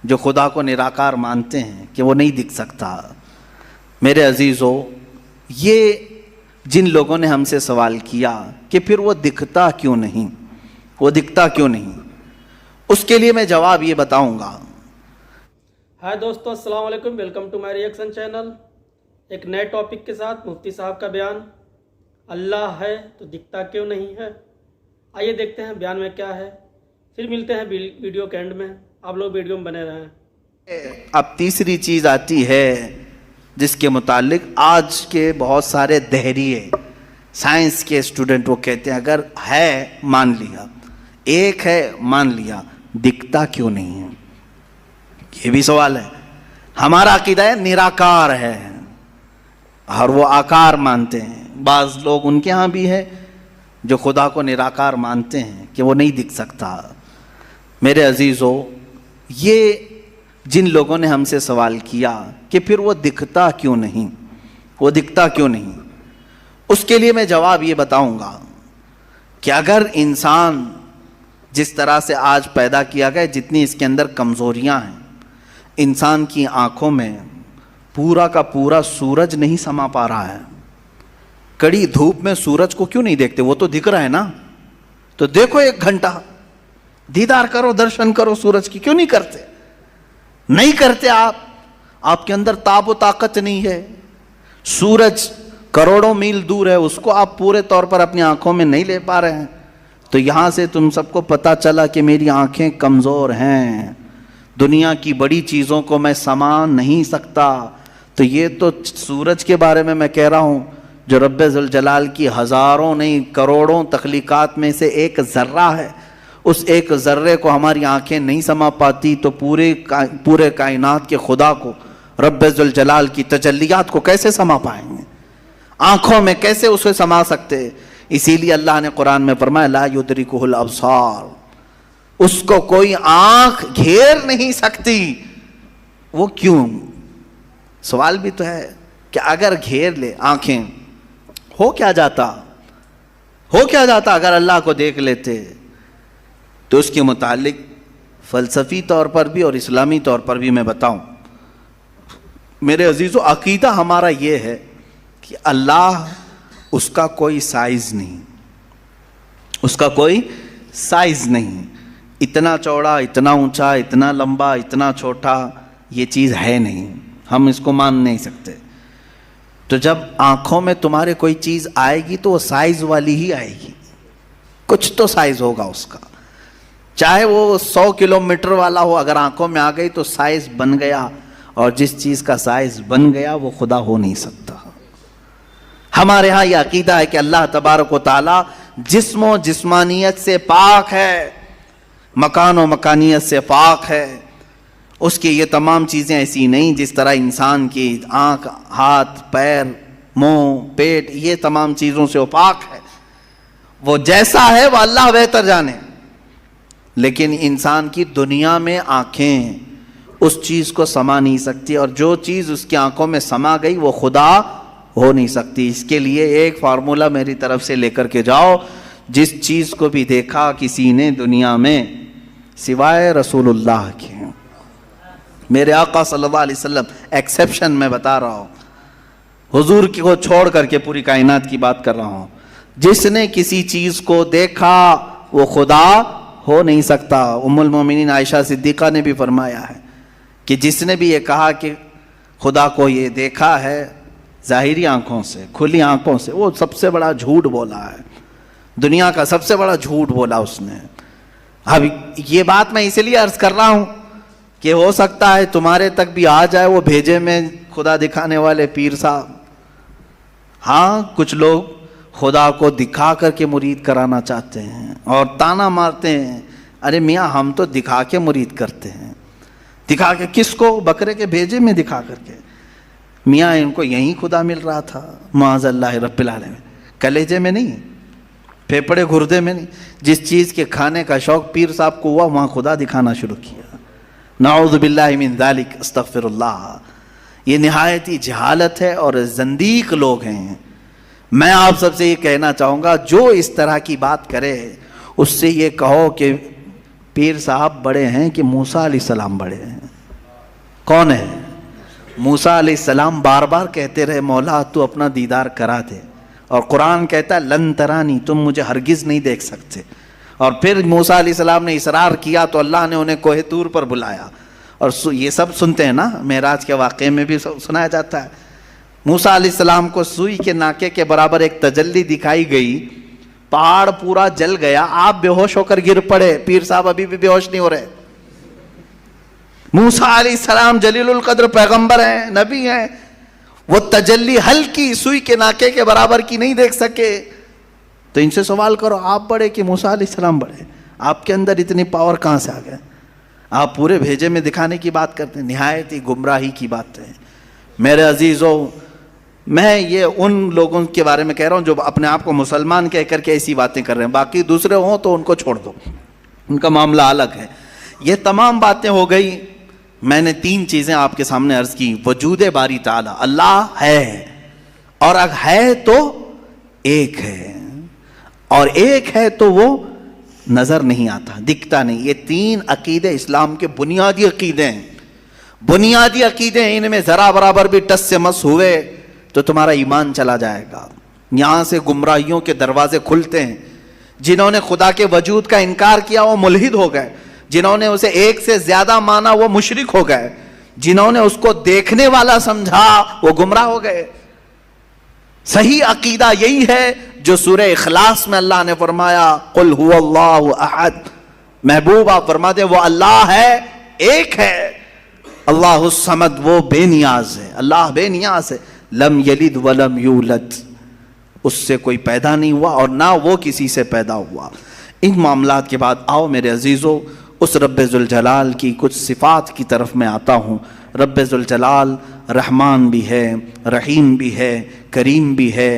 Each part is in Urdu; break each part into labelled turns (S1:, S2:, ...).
S1: جو خدا کو نراکار مانتے ہیں کہ وہ نہیں دکھ سکتا۔ میرے عزیزو، یہ جن لوگوں نے ہم سے سوال کیا کہ پھر وہ دکھتا کیوں نہیں، وہ دکھتا کیوں نہیں، اس کے لیے میں جواب یہ بتاؤں گا۔
S2: ہائے دوستو، السلام علیکم، welcome to my reaction channel. ایک نئے ٹاپک کے ساتھ مفتی صاحب کا بیان، اللہ ہے تو دکھتا کیوں نہیں ہے۔ آئیے دیکھتے ہیں بیان میں کیا ہے، پھر ملتے ہیں ویڈیو کے اینڈ میں۔ آپ لوگ ویڈیو میں بنے رہیں۔
S1: اب تیسری چیز آتی ہے جس کے متعلق آج کے بہت سارے دہریے سائنس کے اسٹوڈنٹ وہ کہتے ہیں اگر ہے مان لیا، ایک ہے مان لیا، دکھتا کیوں نہیں ہے؟ یہ بھی سوال ہے۔ ہمارا عقیدہ ہے نراکار ہے اور وہ آکار مانتے ہیں۔ بعض لوگ ان کے ہاں بھی ہے جو خدا کو نراکار مانتے ہیں کہ وہ نہیں دکھ سکتا۔ میرے عزیزو، یہ جن لوگوں نے ہم سے سوال کیا کہ پھر وہ دکھتا کیوں نہیں، وہ دکھتا کیوں نہیں، اس کے لیے میں جواب یہ بتاؤں گا کہ اگر انسان جس طرح سے آج پیدا کیا گیا، جتنی اس کے اندر کمزوریاں ہیں، انسان کی آنکھوں میں پورا کا پورا سورج نہیں سما پا رہا ہے۔ کڑی دھوپ میں سورج کو کیوں نہیں دیکھتے؟ وہ تو دکھ رہا ہے نا، تو دیکھو ایک گھنٹہ دیدار کرو، درشن کرو سورج کی۔ کیوں نہیں کرتے؟ نہیں کرتے آپ کے اندر تاب و طاقت نہیں ہے۔ سورج کروڑوں میل دور ہے، اس کو آپ پورے طور پر اپنی آنکھوں میں نہیں لے پا رہے ہیں، تو یہاں سے تم سب کو پتا چلا کہ میری آنکھیں کمزور ہیں، دنیا کی بڑی چیزوں کو میں سما نہیں سکتا۔ تو یہ تو سورج کے بارے میں کہہ رہا ہوں جو رب ذوالجلال کی ہزاروں نہیں کروڑوں تخلیقات میں سے ایک ذرہ ہے۔ اس ایک ذرے کو ہماری آنکھیں نہیں سما پاتی تو پورے کائنات کے خدا کو، رب ذوالجلال کی تجلیات کو کیسے سما پائیں گے؟ آنکھوں میں کیسے اسے سما سکتے؟ اسی لیے اللہ نے قرآن میں فرمایا لا یدرکہ الابصار، اس کو کوئی آنکھ گھیر نہیں سکتی۔ وہ کیوں؟ سوال بھی تو ہے کہ اگر گھیر لے آنکھیں، ہو کیا جاتا اگر اللہ کو دیکھ لیتے؟ تو اس کے متعلق فلسفی طور پر بھی اور اسلامی طور پر بھی میں بتاؤں۔ میرے عزیزو، عقیدہ ہمارا یہ ہے کہ اللہ، اس کا کوئی سائز نہیں، اس کا کوئی سائز نہیں، اتنا چوڑا، اتنا اونچا، اتنا لمبا، اتنا چھوٹا، یہ چیز ہے نہیں، ہم اس کو مان نہیں سکتے۔ تو جب آنکھوں میں تمہارے کوئی چیز آئے گی تو وہ سائز والی ہی آئے گی، کچھ تو سائز ہوگا اس کا، چاہے وہ 100 کلومیٹر والا ہو، اگر آنکھوں میں آ گئی تو سائز بن گیا، اور جس چیز کا سائز بن گیا وہ خدا ہو نہیں سکتا۔ ہمارے ہاں یہ عقیدہ ہے کہ اللہ تبارک و تعالی جسم و جسمانیت سے پاک ہے، مکان و مکانیت سے پاک ہے۔ اس کی یہ تمام چیزیں ایسی نہیں جس طرح انسان کی آنکھ، ہاتھ، پیر، منہ، پیٹ، یہ تمام چیزوں سے وہ پاک ہے۔ وہ جیسا ہے وہ اللہ بہتر جانے، لیکن انسان کی دنیا میں آنکھیں اس چیز کو سما نہیں سکتی، اور جو چیز اس کی آنکھوں میں سما گئی وہ خدا ہو نہیں سکتی۔ اس کے لیے ایک فارمولہ میری طرف سے لے کر کے جاؤ، جس چیز کو بھی دیکھا کسی نے دنیا میں سوائے رسول اللہ کے، میرے آقا صلی اللہ علیہ وسلم ایکسیپشن میں بتا رہا ہوں، حضور کو چھوڑ کر کے پوری کائنات کی بات کر رہا ہوں، جس نے کسی چیز کو دیکھا وہ خدا ہو نہیں سکتا۔ ام المومنین عائشہ صدیقہ نے بھی فرمایا ہے کہ جس نے بھی یہ کہا کہ خدا کو یہ دیکھا ہے ظاہری آنکھوں سے، کھلی آنکھوں سے، وہ سب سے بڑا جھوٹ بولا ہے، دنیا کا سب سے بڑا جھوٹ بولا اس نے۔ اب یہ بات میں اس لیے عرض کر رہا ہوں کہ ہو سکتا ہے تمہارے تک بھی آ جائے وہ بھیجے میں خدا دکھانے والے پیر صاحب۔ ہاں، کچھ لوگ خدا کو دکھا کر کے مرید کرانا چاہتے ہیں اور تانا مارتے ہیں، ارے میاں ہم تو دکھا کے مرید کرتے ہیں۔ دکھا کے کس کو؟ بکرے کے بھیجے میں دکھا کر کے۔ میاں ان کو یہیں خدا مل رہا تھا، معاذ اللہ رب العالمین، کلیجے میں نہیں، پھیپڑے گردے میں نہیں۔ جس چیز کے کھانے کا شوق پیر صاحب کو ہوا وہاں خدا دکھانا شروع کیا۔ نعوذ باللہ من ذالک، استغفر اللہ۔ یہ نہایت ہی جہالت ہے اور زندیق لوگ ہیں۔ میں آپ سب سے یہ کہنا چاہوں گا جو اس طرح کی بات کرے اس سے یہ کہو کہ پیر صاحب بڑے ہیں کہ موسیٰ علیہ السلام بڑے ہیں؟ کون ہے؟ موسیٰ علیہ السلام بار بار کہتے رہے مولا تو اپنا دیدار کرا دے، اور قرآن کہتا ہے لن ترانی، تم مجھے ہرگز نہیں دیکھ سکتے. اور پھر موسیٰ علیہ السلام نے اصرار کیا تو اللہ نے انہیں کوہ طور پر بلایا. اور یہ سب سنتے ہیں نا، معراج کے واقعے میں بھی سنایا جاتا ہے. موسیٰ علیہ السلام کو سوئی کے ناکے کے برابر ایک تجلی دکھائی گئی، پہاڑ پورا جل گیا، آپ بے ہوش ہو کر گر پڑے. پیر صاحب ابھی بھی بے ہوش نہیں ہو رہے. موسیٰ علیہ السلام جلیل القدر پیغمبر ہیں، نبی ہیں، وہ تجلی ہلکی سوئی کے ناکے کے برابر کی نہیں دیکھ سکے. تو ان سے سوال کرو آپ بڑے کہ موسیٰ علیہ السلام بڑے؟ آپ کے اندر اتنی پاور کہاں سے آ گئے؟ آپ پورے بھیجے میں دکھانے کی بات کرتے ہیں، نہایت ہی گمراہی کی بات ہے. میرے عزیزوں، میں یہ ان لوگوں کے بارے میں کہہ رہا ہوں جو اپنے آپ کو مسلمان کہہ کر کے ایسی باتیں کر رہے ہیں. باقی دوسرے ہوں تو ان کو چھوڑ دو، ان کا معاملہ الگ ہے. یہ تمام باتیں ہو گئی. میں نے 3 چیزیں آپ کے سامنے عرض کی. وجود باری تعالی، اللہ ہے، اور اگر ہے تو ایک ہے، اور ایک ہے تو وہ نظر نہیں آتا، دکھتا نہیں. یہ 3 عقیدے اسلام کے بنیادی عقیدے ہیں. بنیادی عقیدے ہیں، ان میں ذرا برابر بھی ٹس سے مس ہوئے تو تمہارا ایمان چلا جائے گا. یہاں سے گمراہیوں کے دروازے کھلتے ہیں. جنہوں نے خدا کے وجود کا انکار کیا وہ ملحد ہو گئے، جنہوں نے اسے ایک سے زیادہ مانا وہ مشرک ہو گئے، جنہوں نے اس کو دیکھنے والا سمجھا وہ گمراہ ہو گئے. صحیح عقیدہ یہی ہے جو سورہ اخلاص میں اللہ نے فرمایا قل هو اللہ احد. محبوب آپ فرما دیں وہ اللہ ہے، ایک ہے. اللہ الصمد، وہ بے نیاز ہے، اللہ بے نیاز ہے. لم یلد ولم یولد، اس سے کوئی پیدا نہیں ہوا اور نہ وہ کسی سے پیدا ہوا. ان معاملات کے بعد آؤ میرے عزیزو اس رب ذوالجلال کی کچھ صفات کی طرف میں آتا ہوں. رب ذوالجلال رحمان بھی ہے، رحیم بھی ہے، کریم بھی ہے،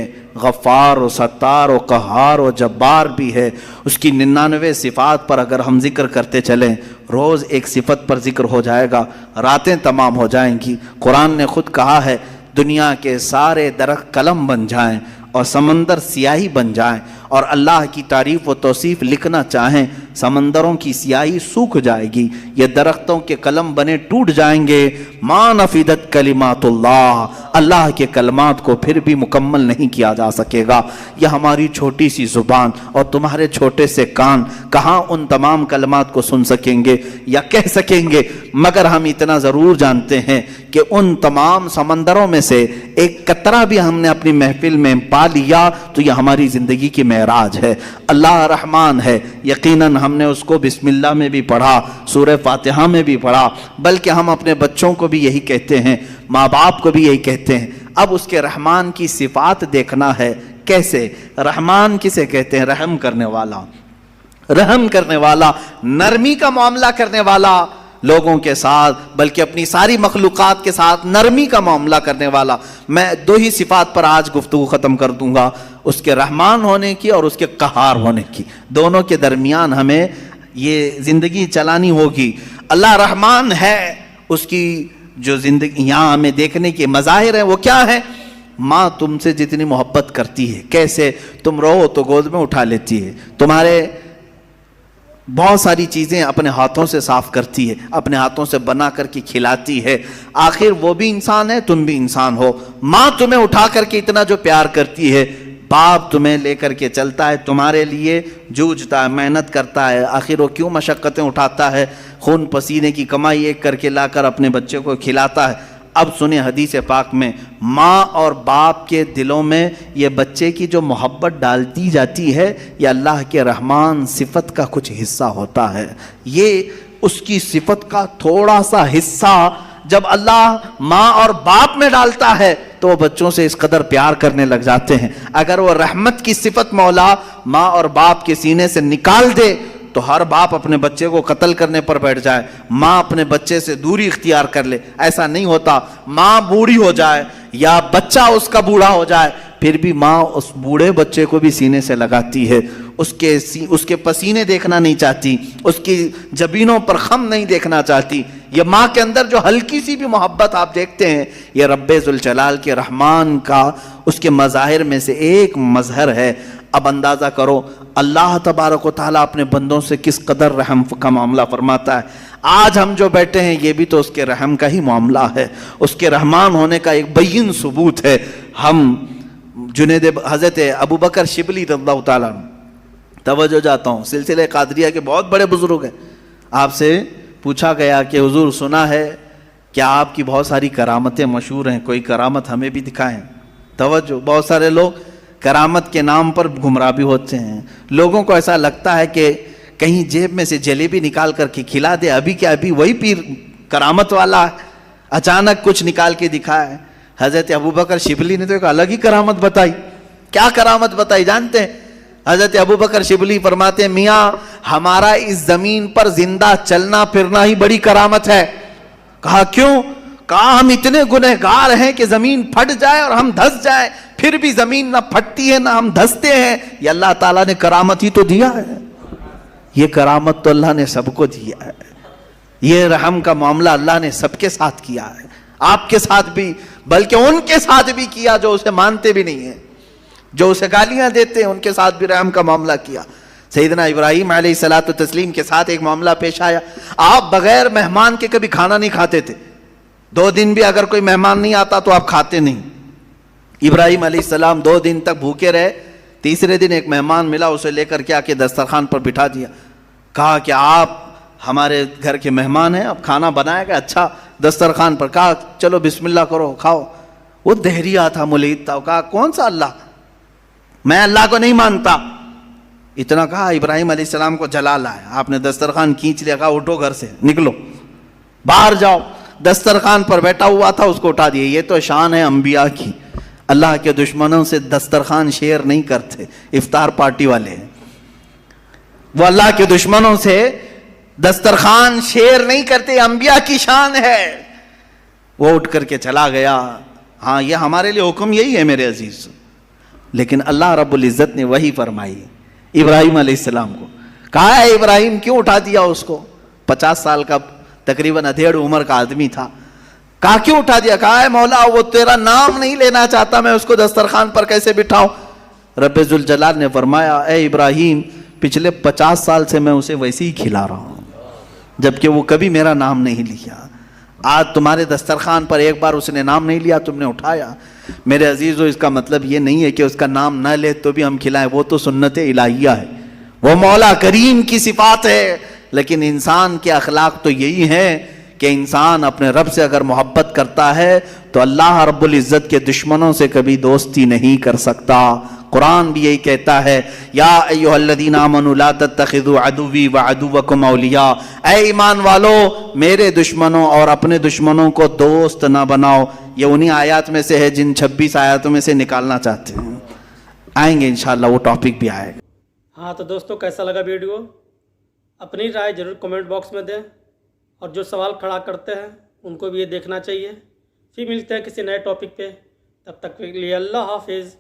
S1: غفار و ستار و قہار و جبار بھی ہے. اس کی 99 صفات پر اگر ہم ذکر کرتے چلیں، روز ایک صفت پر ذکر ہو جائے گا، راتیں تمام ہو جائیں گی. قرآن نے خود کہا ہے دنیا کے سارے درخت قلم بن جائیں اور سمندر سیاہی بن جائیں، اور اللہ کی تعریف و توصیف لکھنا چاہیں، سمندروں کی سیاہی سوکھ جائے گی، یہ درختوں کے قلم بنے ٹوٹ جائیں گے. ما نفدت کلمات اللہ، اللہ کے کلمات کو پھر بھی مکمل نہیں کیا جا سکے گا. یہ ہماری چھوٹی سی زبان اور تمہارے چھوٹے سے کان کہاں ان تمام کلمات کو سن سکیں گے یا کہہ سکیں گے. مگر ہم اتنا ضرور جانتے ہیں کہ ان تمام سمندروں میں سے ایک قطرہ بھی ہم نے اپنی محفل میں پا لیا تو یہ ہماری زندگی کی معراج ہے. اللہ رحمان ہے، یقیناً ہم نے اس کو بسم اللہ میں بھی پڑھا، سورہ فاتحہ میں بھی پڑھا، بلکہ ہم اپنے بچوں کو بھی یہی کہتے ہیں، ماں باپ کو بھی یہی کہتے ہیں. اب اس کے رحمان کی صفات دیکھنا ہے. کیسے؟ رحمان کسے کہتے ہیں؟ رحم کرنے والا، رحم کرنے والا، نرمی کا معاملہ کرنے والا لوگوں کے ساتھ، بلکہ اپنی ساری مخلوقات کے ساتھ نرمی کا معاملہ کرنے والا. میں 2 ہی صفات پر آج گفتگو ختم کر دوں گا، اس کے رحمان ہونے کی اور اس کے قہار ہونے کی. دونوں کے درمیان ہمیں یہ زندگی چلانی ہوگی. اللہ رحمان ہے، اس کی جو زندگی یہاں ہمیں دیکھنے کے مظاہر ہیں وہ کیا ہے؟ ماں تم سے جتنی محبت کرتی ہے، کیسے؟ تم رو تو گود میں اٹھا لیتی ہے، تمہارے بہت ساری چیزیں اپنے ہاتھوں سے صاف کرتی ہے، اپنے ہاتھوں سے بنا کر کے کھلاتی ہے. آخر وہ بھی انسان ہے، تم بھی انسان ہو. ماں تمہیں اٹھا کر کے اتنا جو پیار کرتی ہے، باپ تمہیں لے کر کے چلتا ہے، تمہارے لیے جوجھتا ہے، محنت کرتا ہے. آخر وہ کیوں مشقتیں اٹھاتا ہے؟ خون پسینے کی کمائی ایک کر کے لا کر اپنے بچے کو کھلاتا ہے. اب سنیں حدیث پاک میں ماں اور باپ کے دلوں میں یہ بچے کی جو محبت ڈال دی جاتی ہے یہ اللہ کے رحمان صفت کا کچھ حصہ ہوتا ہے. یہ اس کی صفت کا تھوڑا سا حصہ جب اللہ ماں اور باپ میں ڈالتا ہے تو وہ بچوں سے اس قدر پیار کرنے لگ جاتے ہیں. اگر وہ رحمت کی صفت مولا ماں اور باپ کے سینے سے نکال دے تو ہر باپ اپنے بچے کو قتل کرنے پر بیٹھ جائے، ماں اپنے بچے سے دوری اختیار کر لے. ایسا نہیں ہوتا. ماں بوڑھی ہو جائے یا بچہ اس کا بوڑھا ہو جائے پھر بھی ماں اس بوڑھے بچے کو بھی سینے سے لگاتی ہے، اس کے پسینے دیکھنا نہیں چاہتی، اس کی جبینوں پر خم نہیں دیکھنا چاہتی. یہ ماں کے اندر جو ہلکی سی بھی محبت آپ دیکھتے ہیں یہ رب ذوالجلال کے رحمان کا اس کے مظاہر میں سے ایک مظہر ہے. اب اندازہ کرو اللہ تبارک و تعالیٰ اپنے بندوں سے کس قدر رحم کا معاملہ فرماتا ہے. آج ہم جو بیٹھے ہیں یہ بھی تو اس کے رحم کا ہی معاملہ ہے, اس کے رحمان ہونے کا ایک بین ثبوت ہے. ہم حضرت ابو بکر شبلی رضی اللہ تعالیٰ, توجہ جاتا ہوں, سلسلہ قادریہ کے بہت بڑے بزرگ ہیں. آپ سے پوچھا گیا کہ حضور سنا ہے کہ آپ کی بہت ساری کرامتیں مشہور ہیں, کوئی کرامت ہمیں بھی دکھائیں. توجہ, بہت سارے لوگ کرامت کے نام پر گمراہ بھی ہوتے ہیں. لوگوں کو ایسا لگتا ہے کہ کہیں جیب میں سے جلیبی نکال کر کے کھلا دے, ابھی کیا ابھی وہی پیر کرامت والا ہے, اچانک کچھ نکال کے دکھائے. حضرت ابوبکر شبلی نے تو ایک الگ ہی کرامت بتائی. کیا کرامت بتائی جانتے ہیں؟ حضرت ابوبکر شبلی فرماتے ہیں میاں ہمارا اس زمین پر زندہ چلنا پھرنا ہی بڑی کرامت ہے. کہا کیوں؟ کہا ہم اتنے گنہگار ہیں کہ زمین پھٹ جائے اور ہم دھس جائیں, پھر بھی زمین نہ پھٹتی ہے نہ ہم دھستے ہیں. یہ اللہ تعالیٰ نے کرامت ہی تو دیا ہے. یہ کرامت تو اللہ نے سب کو دیا ہے. یہ رحم کا معاملہ اللہ نے سب کے ساتھ کیا ہے, آپ کے ساتھ بھی, بلکہ ان کے ساتھ بھی کیا جو اسے مانتے بھی نہیں ہیں, جو اسے گالیاں دیتے ہیں, ان کے ساتھ بھی رحم کا معاملہ کیا. سیدنا ابراہیم علیہ الصلوۃ والتسلیم کے ساتھ ایک معاملہ پیش آیا. آپ بغیر مہمان کے کبھی کھانا نہیں کھاتے تھے, 2 دن بھی اگر کوئی مہمان نہیں آتا تو آپ کھاتے نہیں. ابراہیم علیہ السلام 2 دن تک بھوکے رہے. تیسرے دن ایک مہمان ملا, اسے لے کر کے آ کے دسترخوان پر بٹھا دیا. کہا کہ آپ ہمارے گھر کے مہمان ہیں, اب کھانا بنایا گیا اچھا دسترخوان پر. کہا چلو بسم اللہ کرو کھاؤ. وہ دہریا تھا, ملحد تھا. کہا کون سا اللہ, میں اللہ کو نہیں مانتا. اتنا کہا ابراہیم علیہ السلام کو جلا لایا. آپ نے دسترخوان کھینچ لیا, کہا اٹھو گھر سے, نکلو باہر جاؤ. دسترخوان پر بیٹھا ہوا تھا, اس کو اٹھا دیا. یہ تو شان ہے انبیاء کی. اللہ کے دشمنوں سے دسترخوان شیئر نہیں کرتے, افطار پارٹی والے ہیں وہ. اللہ کے دشمنوں سے دسترخوان شیئر نہیں کرتے, انبیاء کی شان ہے. وہ اٹھ کر کے چلا گیا. ہاں یہ ہمارے لیے حکم یہی ہے میرے عزیز, لیکن اللہ رب العزت نے وہی فرمائی ابراہیم علیہ السلام کو. کہا ہے ابراہیم کیوں اٹھا دیا اس کو؟ 50 سال کا تقریباً ادھیڑ عمر کا آدمی تھا. کہا کیوں اٹھا دیا؟ کہا ہے مولا وہ تیرا نام نہیں لینا چاہتا, میں اس کو دسترخوان پر کیسے بٹھاؤں؟ رب ذوالجلال نے فرمایا اے ابراہیم پچھلے 50 سال سے میں اسے ویسے ہی کھلا رہا ہوں, جبکہ وہ کبھی میرا نام نہیں لیا. آج تمہارے دسترخوان پر ایک بار اس نے نام نہیں لیا, تم نے اٹھایا. میرے عزیزو اس کا مطلب یہ نہیں ہے کہ اس کا نام نہ لے تو بھی ہم کھلائیں, وہ تو سنت الہیہ ہے, وہ مولا کریم کی صفات ہے. لیکن انسان کے اخلاق تو یہی ہیں کہ انسان اپنے رب سے اگر محبت کرتا ہے تو اللہ رب العزت کے دشمنوں سے کبھی دوستی نہیں کر سکتا. قرآن بھی یہی کہتا ہے یا ایھا الذین آمنوا لا تتخذوا عدوی وعدوکم اولیاء, اے ایمان والو میرے دشمنوں اور اپنے دشمنوں کو دوست نہ بناؤ. یہ انہی آیات میں سے ہے جن 26 آیاتوں میں سے نکالنا چاہتے ہیں. آئیں گے انشاءاللہ, وہ ٹاپک بھی آئے گا.
S2: ہاں تو دوستوں کیسا لگا ویڈیو؟ اپنی رائے ضرور کمنٹ باکس میں دیں, اور جو سوال کھڑا کرتے ہیں ان کو بھی یہ دیکھنا چاہیے. پھر ملتے ہیں کسی نئے ٹاپک پہ, تب تک کے لیے اللہ حافظ.